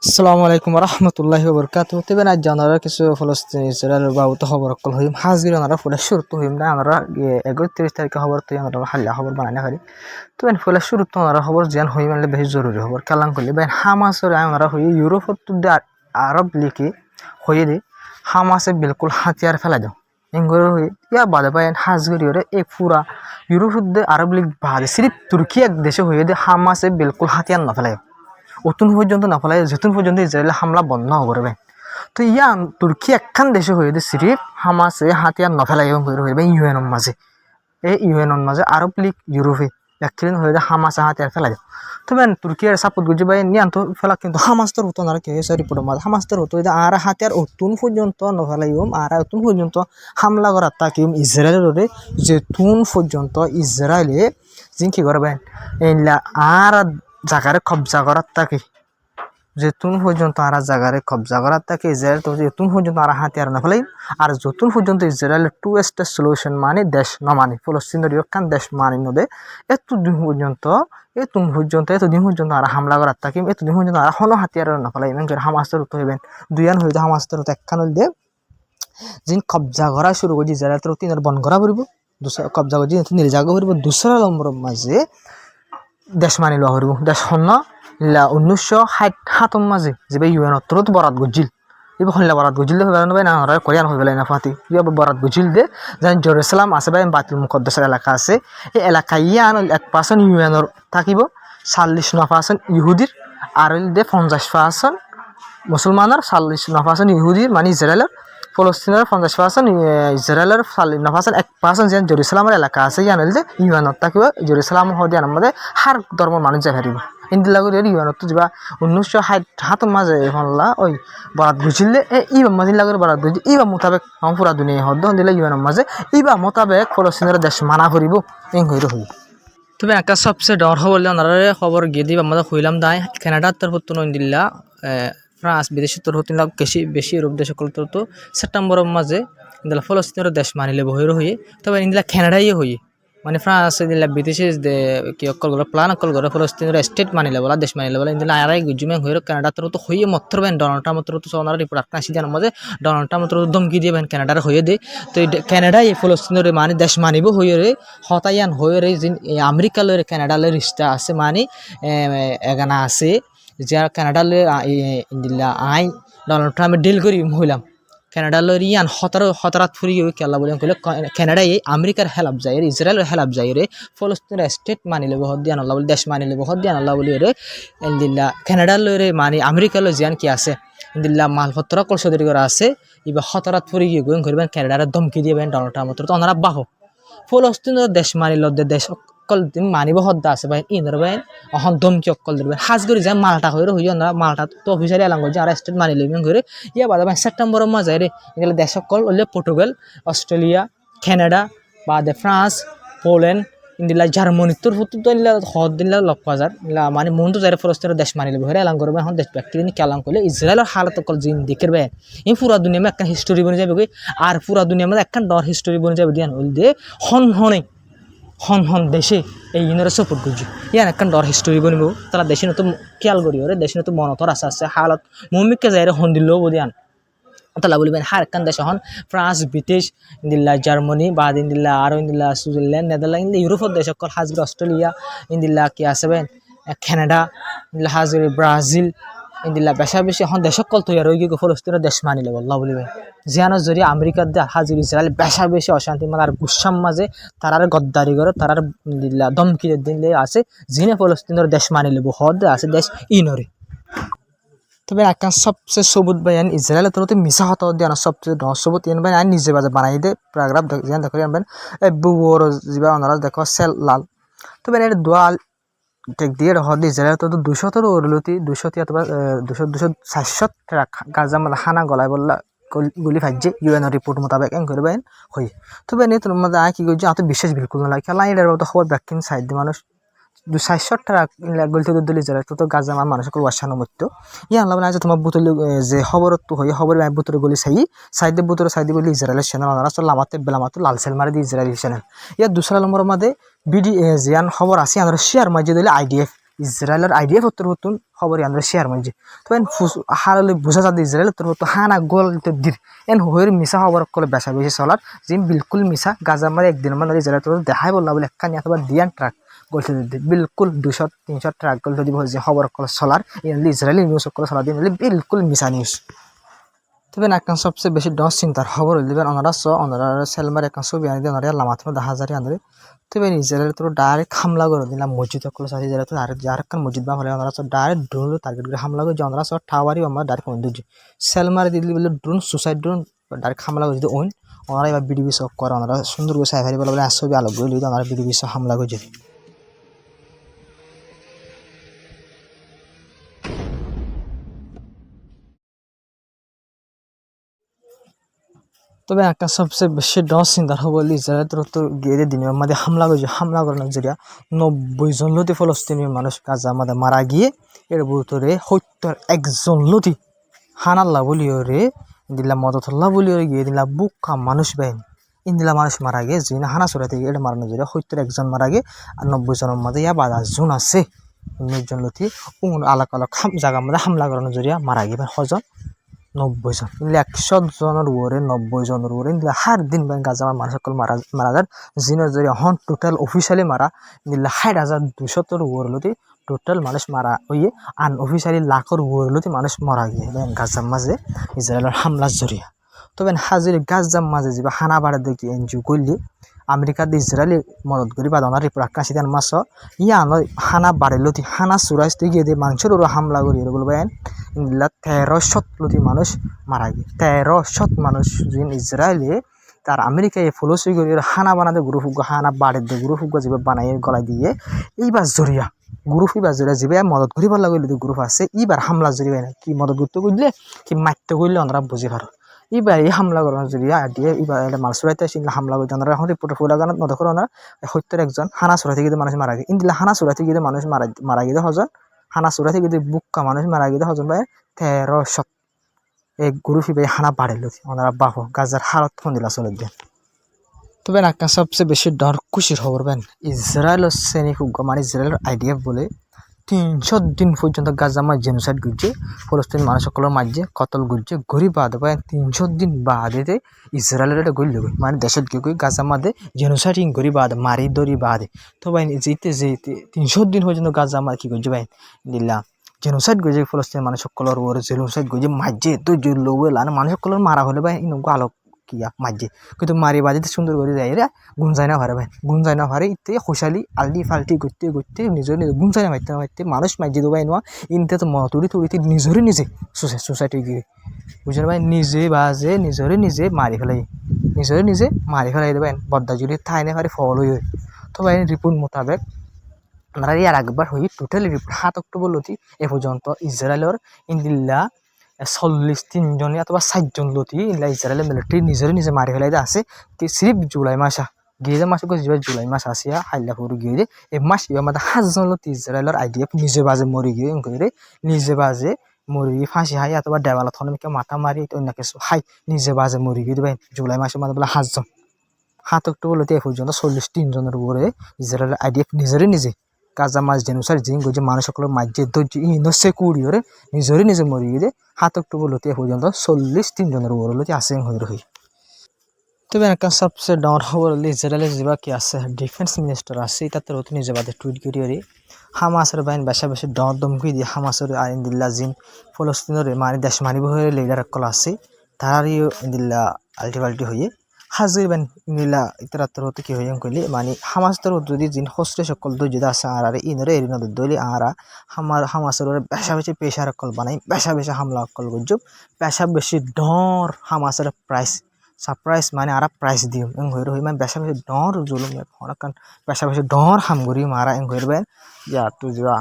আসসালামু আলাইকুম রহমতুল্লাহি ওবরকাতুহু তবে না জানারা কিছু ফলস্তিন ইসরায়েলের বাবুত খবর অকল হইম হাজির আনারা ফুলে শুরু হইম না আনারা 31 তারিখে খবর তো আনারা হাল্লা খবর বানাই না পারি তো বেন ফুলে শুরু তো আনারা খবর জান হই মানে বেশি জরুরি খবর কালাম করলে বেন হামাসের আনারা হই ইউরোপত আরব লিখি হই দে হামাসে বিলকুল হাতিয়ার ফেলা দাও এঙ্গরে হই ইয়া বাদে পায় হাজগরিরে এক পুরা ইউরোপত আরব লিগ বাদে সিরিফ তুর্কি এক দেশে হই দে হামাসে বিলকুল হাতিয়ার না ফেলায় অতুন পর্যন্ত না ফেলায় যেতুন পর্যন্ত ইসরায়েল হামলা বন্ধ করবে তো ইয়া তুর্কি একখান দেশে হয়ে সিরিফ হামাসে হাতিয়ার ন ফেলাই এবং হইবে ইউএনর মাঝে এই ইউএনর মাঝে আরব লীগ ইউরোপে একদিন হয়ে হামাসে হাতিয়ার ফেলাই তবে তুর্কি আর সাপোর্ট গুজি বাই নিয়ান তো ফেলা কিন্তু হামাস্তার হতো না কে রিপোর্টের মাঝে হামাস্তার হতো আর হাতিয়ার অতুন পর্যন্ত ন ফেলাইম আর অতুন পর্যন্ত হামলা করার তাকিম ইসরায়েলের যেতুন পর্যন্ত ইসরায়েলে জিন কি করবেন এইলা আর জায়গারে কবজা করার তাকে যেতুন পর্যন্ত আর জায়গারে কবজা করার তাকে ইসরায়েল তো যেতুন পর্যন্ত আর হাতিয়ার না ফেলাই আর যতুন পর্যন্ত ইসরায়েলের টু স্টেট সলিউশন মানে দেশ ন মানে ফলস্তিনের একখান দেশ মানে নদে এতদিন পর্যন্ত আর হামলা করার তাকে এতদিন পর্যন্ত আর কোনো হাতিয়ার না ফেলাই এবং হামাস্তের উত্তর হইবেন দুইয়ান হইতে হামাস্তের উত্তর একখান হইলে যিনি কবজা করা শুরু করছি ইসরায়েল তো তিনের বন করা পড়ব কবজা করছি নির্জাগ পড়ব দুসরা নম্বর মাঝে দেশ মানি লওয়া হরিব দেশ হন্য 1967 মাঝে যে ইউএন অত্তরত বরাত গজিল এবার হল্লা বরাত গজিল হবে না কোরিয়ান হয়ে না ফাঁতি ইয়ে বরাত গজিল দে যেন জেরুসালাম আছে বা বাতিল মুকদ্দাসের এলাকা আছে এই এলাকায় ইয়ান 1% ইউএনর থাকিব 49% ইহুদির আর দে 50% মুসলমানের 49% ইহুদির মানে ইসরায়েলের ফলস্তিনের 50% ইসরায়েলের 1% যেন জেরুসালামের এলাকা আছে ইয়ান দে ইউএনর থাকিব জেরুসালাম হদিয়ান আমাদের হার ধর্মের মানুষ যাই পারিব ইন্দি লাগু ইউএনর তো যা 1967 মাঝে হল্লা ওই বরাত বুঝিলে ইবা মাঝে লাগুর বরাত বুঝি ইবা মোতাবেক পুরা দুনিয়া হদ্দ দিলে ইউএনর মাঝে ইবা মোতাবেক ফলস্তিনের দেশ মানা করিব এং হইর হই তবে একটা সবচেয়ে ডর হবলে ওনারা খবর গিয়ে দিব আমাদের হইলাম দায় কানাডার তরফ তো দিল্লা ফ্রান্স বিদেশি তরফ বেশি ইউরোপ দেশ সকল তো সেপ্টেম্বরের মাঝে ইন্দিলা ফলস্তিনের দেশ মানিলে বহির হয়ে তবে ইন্দিলা কানাডাই হয়ে মানে ফ্রান্স ইন্দিলা বিদেশি কি অকল করে প্লান অকল করে ফলস্তিনের স্টেট মানিলে বলা দেশ মানিলে বলা ইন্দিলা আরাই গুজুমে হয়ে কানাডার তরফ তো হয়ে মত্র বেন ডোনাল্ড ট্রাম্প তরফ তো ওনারা রিপোর্ট আপনার আসি জানার মাঝে ডোনাল্ড ট্রাম্প তরফ ধমকি দিয়ে বেন কানাডার হয়ে দে তো কানাডাই ফলস্তিনের মানে দেশ মানিব হয়ে রে হতায়ান হয়ে রে যে আমেরিকা লয়ের কানাডা লয়ের রিস্তা আছে মানে এগানা আছে যে কানাডা লয়ে ইন্দিলা আই ডোনাল্ড ট্রাম্পে ডিল করি হইলাম কানাডা লয়ের ইয়ান হতারাত ফুরি কেলা বলে কইলে কানাডাই আমেরিকার হেলাপ যায় রে ইসরায়েলের হেলাপ যায় রে ফলস্তিনের স্টেট মানিলে বহুত দিয়ান আল্লাহ বলে দেশ মানিলে বহুত দিয়ান আল্লাহ বলি রে ইন্দিল্লা কানাডা লয়ের মানে আমেরিকা লয় জিয়ান কি আছে ইন্দিল্লা মালপত্র কলসদরি করা আছে এবার হতারাত ফুরি গিয়ে গোয়িং করবেন কানাডার ধমকি দিবেন ডোনাল্ড ট্রাম্প তো ওনারা বাহ ফলস্তিনের দেশ মানিল দেশ অকল মানিব হদ্দা আছে ভাই ইনর ভাই অহন দমকি অকল দিবেন হাজ করে যায় মালটা হয়ে হইয়া না মালটা তো অফিসারি এলাম যে আর স্টেট মানি লইবেন করে ইয়া বাদা ভাই সেপ্টেম্বরের মাঝে রে এগুলো দেশ অকল হইলে পর্তুগাল অস্ট্রেলিয়া কানাডা বাদে ফ্রান্স পোল্যান্ড ইন্দিলা জার্মানি তোর ফুটু তো হদ দিলা 1,000 মানে মন তো যারা ফলস্তিনের দেশ মানি লইবে এলাম করবে এখন দেশ ব্যক্তি কেলাম করলে ইসরায়েলের হালত অকল জিন দেখে ভাই এই পুরা দুনিয়া একটা হিস্টোরি বনে যাবে আর পুরা দুনিয়া মধ্যে একটা ডর হিস্টোরি বনে যাবে দিয়ান হইল দে হন দেশে এই ইউনারে সাপোর্ট করছি ইয়ান একখান ডর হিস্টোরি বনিব তারা দেশে তো খেয়াল করি ওরে দেশে তো মনতর আছে হালত মমিককে যাই হন দিলেও বদিয়ান তালা বলবেন হার একখান দেশ হন ফ্রান্স ব্রিটিশ ইন্দিল্লা জার্মানি বা ইন্দিল্লা আরও ইন্দিল্লা সুইজারল্যান্ড নেদারল্যান্ড ইউরোপের দেশ সকল হাজরি অস্ট্রেলিয়া ইন্দিল্লা কি আছে কানাডা ইন্দিল্লা হাজরি ব্রাজিল ইন্দিল্লা বেশি এখন দেশ সকল তৈরি হয়ে গিয়ে ফলস্তিনের দেশ মানিলে বল্লা বলিবে জিয়ানোর জরিয়ে আমেরিকার দিয়ে হাজির ইসরায়েল বেশি অশান্তি মানে আর গুসাম মাঝে তারার গদ্দারি করে তারার দিল্লা দমকি দিলে আছে যিনি ফলস্তিনের দেশ মানিলে হদ আছে দেশ ইনরে তবে একটা সবচেয়ে সবুত বাইন ইসরায়েলের তরফে মিশা হতা দিয়ে সবচেয়ে সবুত ইন বাইন আইন নিজে বাজে বানাই দে প্যারাগ্রাফ যেন দেখো আনবেন বুবর যা ওনারা দেখো সেল লাল তবে এর দোয়াল টেক দিয়ে হদ ইসরায়েল তো 200 ওরলতি 200 অথবা 200 গাজা মানে হানা গলায় বললা গুলি ফাইজে ইউএনর রিপোর্ট মোতাবেক এং করবেন হই তবে এনে তোর মধ্যে কি করছে আত বিশ্বাস বিলকুল না খেলা এর খবর ব্যাকিং সাইড দিয়ে মানুষ 260 গলতে দিলে যারা তো গাজা মানুষকে ওয়াসানো মতো ইয়া আল্লাহ আছে তোমার বোতল যে খবর তো হই খবর বোতলে গলি সাইডে বোতল সাইডে বলি ইসরায়েলের সেনা আসলে লামাতে বেলামাতো লাল সেল মারি দিয়ে ইসরায়েলি সেনা ইয়া দুসরা নম্বরের মধ্যে বিডি জিয়ান খবর আছে আমরা শেয়ার মাঝে দিলে আইডিএফ ইসরায়েলের আইডিয়া পত্র হতুন খবর আমরা শেয়ার মাঝে তো এন হারালে বুঝা যাতে ইসরায়েল তোর হতো হানা গোল দির এন হইর মিশা খবর করে বেসা বেশি চলার জিম বিলকুল মিশা গাজা মারে একদিন মানে ইসরায়েল তোর দেখাই বললা বলে একখানি অথবা দিয়ান ট্রাক গলতে বিলকুল 200-300 ট্রাক গলতে দিব যে খবর করে চলার ইসরায়েলি নিউজ করে চলা দিন বিলকুল মিশা নিউজ তবে একখান সবচেয়ে বেশি ডস চিন্তার খবর হইলে ওনারা সেলমার একখান ছবি আনি দিয়ে ওনারা লামাত্র দেখা যায় আনরে তবে ইসরায়েল তো ডাইরেক্ট হামলা করে দিলাম মসজিদ সকল সাথে ইসরায়েল তো আরেকখান মসজিদ বা হলে ওনারা ডাইরেক্ট ড্রোন টার্গেট করে হামলা করে ওনারা টাওয়ারই আমরা ডাইরেক্ট কমে দিচ্ছি সেলমার দিল্লি বলে ড্রোন সুসাইড ড্রোন ডাইরেক্ট হামলা করে যদি ওন ওনারা এবার বিডিবি সব করে ওনারা সুন্দর করে সাইফারি বলে ছবি আলোক করে ওনারা বিডিবি সব হামলা করে যদি তবে একটা সবচেয়ে বেশি ডস চিন্তার খবর ইসরায়েল তো গিয়ে দিনের মধ্যে হামলা করানোর জরিয়া 90 জন লতি ফলস্তিনীয় মানুষ গাজা মধ্যে মারা গিয়ে এর ভিতরে 71 জন লতি হানাল্লা বলিও রে দিলা মদতুল্লাহ বলিও গিয়ে দিলা বুকা মানুষ বেন ইন্দিলা মানুষ মারা গিয়ে যে হানা চড়া থেকে এটা মারানো জরিয়া 71 জন মারা গিয়ে আর 90 জনের মধ্যে ইয়া 52 জন আছে 19 জন লতি আলাক আলাক জায়গার মধ্যে হামলা করানোর জরিয়া মারা গিয়ে হজন 90 জন 100 জনের উপরে 90 জনের উপরে হার দিন গাজা মানুষ সকল মারা যায় জিনের জরিয়া হন টোটাল অফিসিয়ালি মারা 60,200 উপরে টোটাল মানুষ মারা হইয়ে আনঅফিসিয়ালি লাখের উপরে মানুষ মারা গিয়ে গাজার মাঝে ইসরায়েলের হামলার জরিয়া তবে হাজির গাজার মাঝে যে হানা বাড়া দেখি এনজিও করলি আমেরিকাতে ইসরায়েলি মদত করি বা দনার রিপোর্ট কাশিদান মাস ইয়া হানা বাড়িলতি হানা চুরাইশ গিয়ে দিয়ে মানুষের ওরা হামলা করি বলবো 1300 মানুষ মারা গিয়ে 1300 মানুষ যিনি ইসরায়েলে তার আমেরিকায় ফলসই করি হানা বানাতে গ্রুপ হানা বাড়ির দিয়ে গ্রুপ যেভাবে বানাই গলায় দিয়ে এইবার জরিয়া গ্রুপ এইবার জরিয়া যেভাবে মদত করি ভালো লাগলে গ্রুপ আছে এইবার হামলা জরিয়া না কি মদত করতে করলে কি মারতে করলে ওনারা বুঝি পারো এইবার এই হামলা করার জরিয়া দিয়ে এইবার মাল চুরাইতে হামলা করতে ওনারা এখন রিপোর্টে ফুলা গানত মদত করে ওনার 71 হানা চুরাইতে গিয়ে মানুষ মারা গিয়ে ইন্দিলা হানা চুরাইতে গিয়ে মানুষ মারা গিয়ে হজন হানা চুরাইতে গিয়ে বুক্কা মানুষ মারা গিয়ে হজন ভাই 1300 এক গুরু ফিবে হানা বাড়িল ওনারা বাহো গাজার হালত ফন্দিলা চলে দেন তবে একটা সবচেয়ে বেশি ডর খুশির খবর বেন ইসরায়েলের সৈনিক মানে ইসরায়েলের আইডিএফ বলে 300 দিন পর্যন্ত গাজা মাঝ জেনোসাইড করছে ফলস্তিন মানুষ সকলের মাঝে কতল করছে গরিব বাদ 300 দিন বাদে ইসরায়েলের এটা গড়লে মানে দেশত গিয়ে গাজা মাঝে জেনোসাইডিং গরি বাদ মারি দরি বাদে তো ভাই যেতে 300 দিন পর্যন্ত গাজা মাঝ কি করছে ভাই দিল্লা জেনোসাইড গজে ফলস্তিন মানুষ সকলের ওর জেনোসাইড গজে মাঝে তো জুল মানুষ সকলের মারা হলে ভাই ইনকো আলোক কিয়া মাঝে কিন্তু মারি বাজিতে সুন্দর করে যাই রে গুঞ্জাই না ভারে ভাই গুঞ্জাই না ভারে ইতে খুশালি আলটি ফাল্টি করতে নিজের গুঞ্জাই না মারতে মানুষ মাঝে দেবাই নোয়া ইনতে তো তুড়ি নিজে সোসাইটি গিয়ে বুঝলেন ভাই নিজে মারি ফেলাই দেবেন বদ্দা যদি ঠাই না পারে ফল হয়ে তো ভাই রিপোর্ট মোতাবেক আমরা ইয়ার একবার হই টোটালি রিপোর্ট 7 অক্টোবর লতি এ পর্যন্ত ইসরায়েলের ইন্দিল্লা 43 জন অথবা 60 জন লতি ইসরায়েলের মিলিটারি নিজে মারি ফেলাই আছে সিরিফ জুলাই মাসা গিয়ে যে মাসে জুলাই মাস আসিয়া হাইলাপুর গিয়ে এই মাস আমাদের 5 জন লতি ইসরায়েলের আইডিএফ নিজে বাজে মরি গিয়ে নিজে বাজে মরি ফাঁসি হাই অথবা দেওয়ালা থনকে মাথা মারি অন্য কিছু হাই নিজে বাজে মরি গিয়ে দেবেন জুলাই মাসের মধ্যে বলে 5 জন 7 অক্টোবর লতি এ পর্যন্ত 43 জনের উপরে ইসরায়েলের আইডিএফ নিজে গাজা মাছ জেনোসাইড জিং গজে মানুষ সকলের মাঝে ধৈর্য ইনসে কুড়িয়ে নিজে মরি গিয়ে 7 অক্টোবর লতি এ পর্যন্ত 43 জনের উপরে লতি আসে হয়ে রহি তবে একটা সবচেয়ে ডর খবর হলে ইসরায়েলের যেবা কি আছে ডিফেন্স মিনিস্টার আছে তাতে রত নিজে বাদে টুইট করিয়ে হামাসের বাইন বেশি ডর দমকি দিয়ে হামাসের আইন দিল্লা জিন ফলস্তিনের মানে দেশ মানিব হয়ে লিডার একল আছে তারারই দিল্লা আল্টি হয়ে হাজির বেন নীলা ইতরাত্তর হতে কি হয়ে কইলে মানে হামাসের যদি জিন হস্তে সকল দৈর্য আছে আর ইনরে এরি নদ দইলে আরা হামাসের বেশি পেশার কল বানাই বেশি হামলা কল গজব বেশি ডর হামাসের প্রাইস সারপ্রাইজ মানে আরা প্রাইস দিও হয়ে রহি মানে বেশি ডর জুলুম কারণ বেশি ডর হামগুড়ি মারা হইবেন যা তুই যা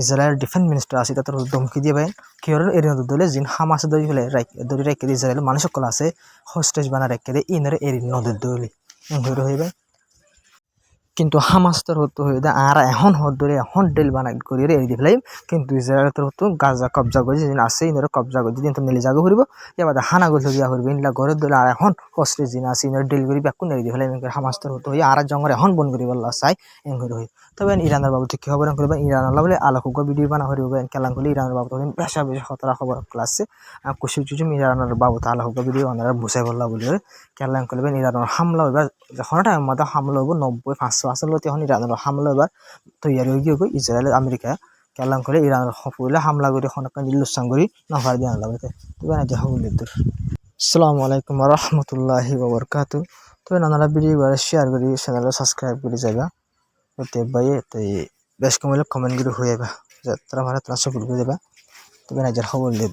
ইসরায়েল ডিফেন্স মিনিস্টার আছে তাদের ধমকি দিয়ে ভাই কিয়র এরিয়া দলে জিন হামাস দই ফেলে দড়ি রেখে দিয়ে ইসরায়েল মানুষ সকল আছে হোস্টেজ বানা রেখে দিয়ে ইনরে এরি নদীর দলি হয়ে রহিবে কিন্তু হামাস্তর হতো হয়ে দা আর এখন হদ ধরে এখন ডেল বানাই করি রে এদি ফেলাইম কিন্তু ইসরায়েল তোর হতো গাজা কবজা করে যেদিন আসে ইনরে কবজা করে যেদিন তো নেলে জাগো হরিব এবার হানা গল গিয়া হরিব ইনলা ঘরের দলে আর এখন কষ্টে জিন আসে ইনরে ডেল করি ব্যাকুন এদি ফেলাইম হামাস্তর হতো হয়ে আর জঙ্গল এখন বন করি বললা চাই এন করে হই তবে ইরানের বাবু ঠিক খবর করবেন ইরান আল্লাহ বলে আলোক ভিডিও বানা হরিব কেলান করলে ইরানের বাবু তখন বেশা বেশি খতরা খবর ক্লাসে কুশি চুচুম ইরানের বাবু তা আলোক ভিডিও ওনারা বুঝাই বললা বলি কেলান করবেন ইরানের হামলা এবার যখন টাইম মতো হামলা হবো 90-500 আসলে তখন ইরানের হামলা এবার তৈরি হয়ে গিয়ে ইসরায়েল আমেরিকা কেলান করে ইরানের হলে হামলা করে এখন একটা নির্লুসাং করি নফার দিয়ে আনলাম তবে না দেখা বলি তোর আসসালামু আলাইকুম রহমতুল্লাহি ওবরকাতু তবে নানারা ভিডিও করে শেয়ার করি চ্যানেলে সাবস্ক্রাইব করে যাবা তো ভাই তাই বেশ কমলে কমেন্ট করে হয়ে যাবা যারা ভালো তারা সাপোর্ট করে যাবা তবে না খবর দিই